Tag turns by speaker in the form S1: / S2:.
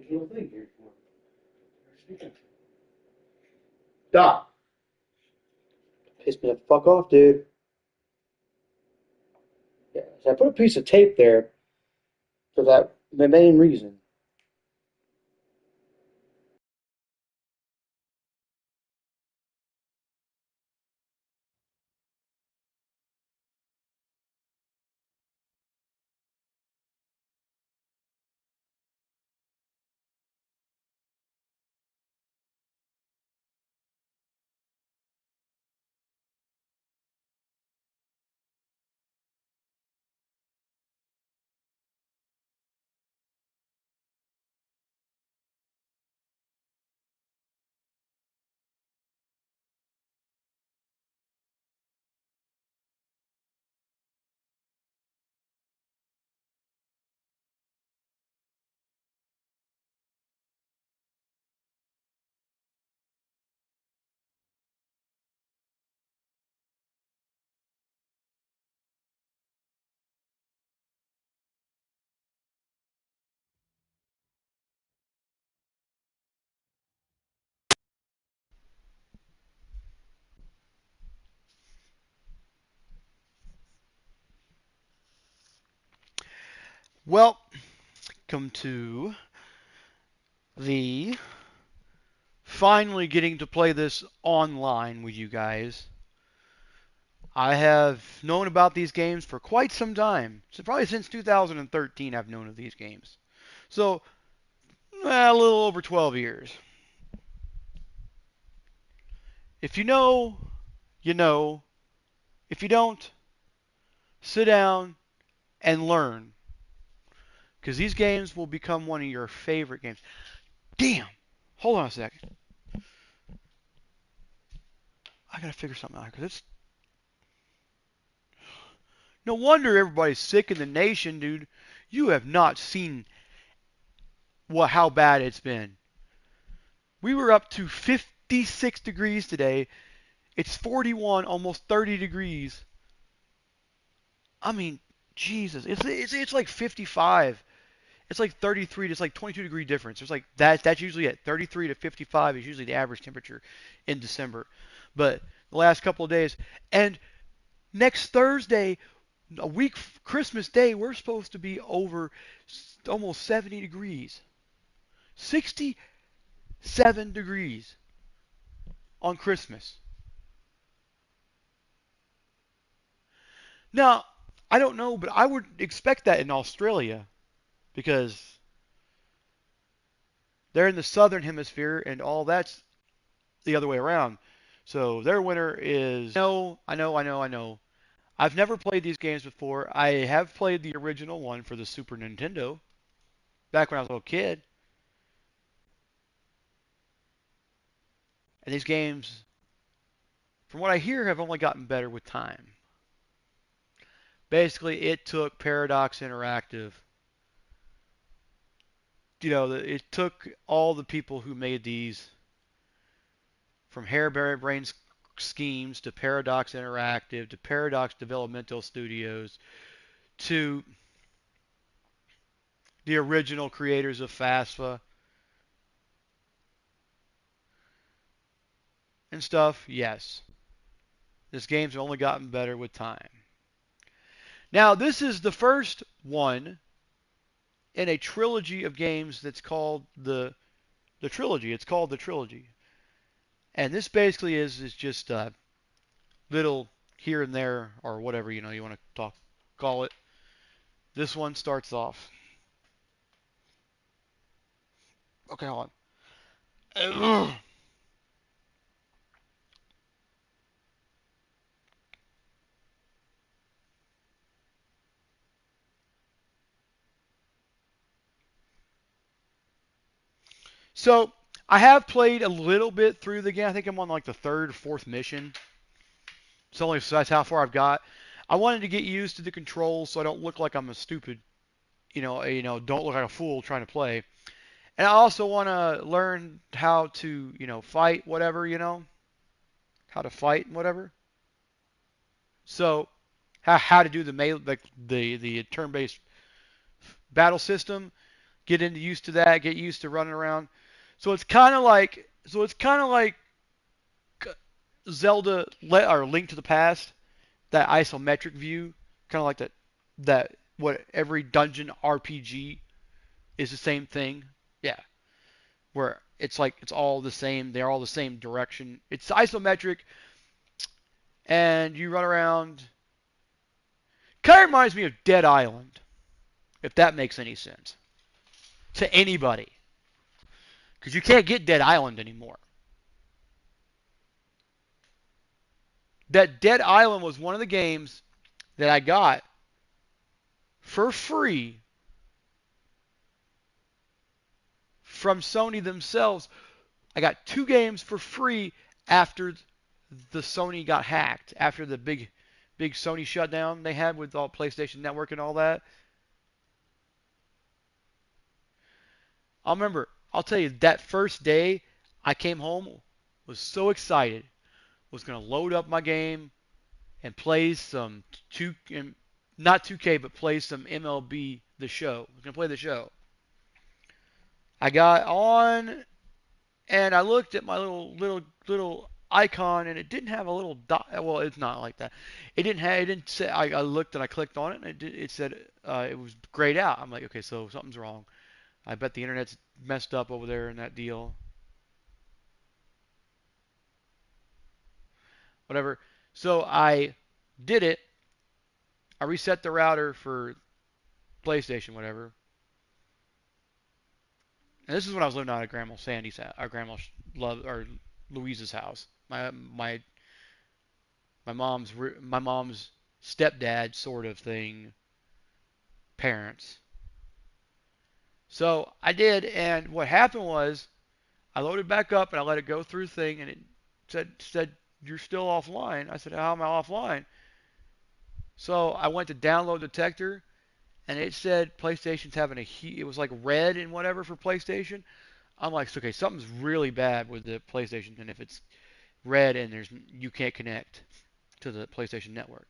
S1: original thing here.
S2: Stop. Piss me the fuck off, dude. Yeah, so I put a piece of tape there for that the main reason.
S3: Well, come to the finally getting to play this online with you guys. I have known about these games for quite some time. So probably since 2013 I've known of these games. So, a little over 12 years. If you know, you know. If you don't, sit down and learn. Because these games will become one of your favorite games. Damn! Hold on a second. I gotta figure something out because it's no wonder everybody's sick in the nation, dude. You have not seen how bad it's been. We were up to 56 degrees today. It's 41, almost 30 degrees. I mean, Jesus, it's like 55. It's like 33. It's like 22-degree difference. It's like that's usually it. 33 to 55 is usually the average temperature in December. But the last couple of days, and next Thursday, a week Christmas Day, we're supposed to be over almost 70 degrees. 67 degrees on Christmas. Now, I don't know, but I would expect that in Australia because they're in the southern hemisphere and all that's the other way around. So their winter is. No, I know. I've never played these games before. I have played the original one for the Super Nintendo back when I was a little kid. And these games, from what I hear, have only gotten better with time. Basically, it took Paradox Interactive. It took all the people who made these, from Harebrained Schemes to Paradox Interactive to Paradox Developmental Studios to the original creators of FASFA and stuff. Yes, this game's only gotten better with time. Now, this is the first one in a trilogy of games that's called the trilogy. It's called the trilogy. And this basically is just little here and there or whatever you want to call it. This one starts off. Okay, hold on. So I have played a little bit through the game. I think I'm on like the third, fourth mission. It's only so that's how far I've got. I wanted to get used to the controls so I don't look like I'm a stupid, don't look like a fool trying to play. And I also want to learn how to, fight whatever, how to fight and whatever. So how to do the turn-based battle system. get into used to that, get used to running around. So it's kind of like Zelda or Link to the Past, that isometric view, kind of like that what every dungeon RPG is the same thing. Yeah, where it's like it's all the same. They're all the same direction. It's isometric, and you run around. Kind of reminds me of Dead Island, if that makes any sense to anybody, because you can't get Dead Island anymore. That Dead Island was one of the games that I got for free from Sony themselves. I got 2 games for free after the Sony got hacked, after the big Sony shutdown they had with all PlayStation Network and all that. I'll tell you, that first day I came home, was so excited, was going to load up my game and play some not 2K, but play some MLB The Show. I was going to play the show. I got on and I looked at my little icon, and it didn't have a little dot. Well, it's not like that. It didn't say. I looked and I clicked on it, and it said it was grayed out. I'm like, okay, so something's wrong. I bet the internet's messed up over there in that deal. Whatever. So I did it. I reset the router for PlayStation, whatever. And this is when I was living out at Grandma Sandy's house, or Grandma Love, or Louise's house. My mom's stepdad sort of thing, parents. So I did, and what happened was I loaded back up and I let it go through the thing, and it said you're still offline. I said, how am I offline? So I went to download detector, and it said PlayStation's having a heat. It was like red and whatever for PlayStation. I'm like, okay, something's really bad with the PlayStation, and if it's red and you can't connect to the PlayStation Network.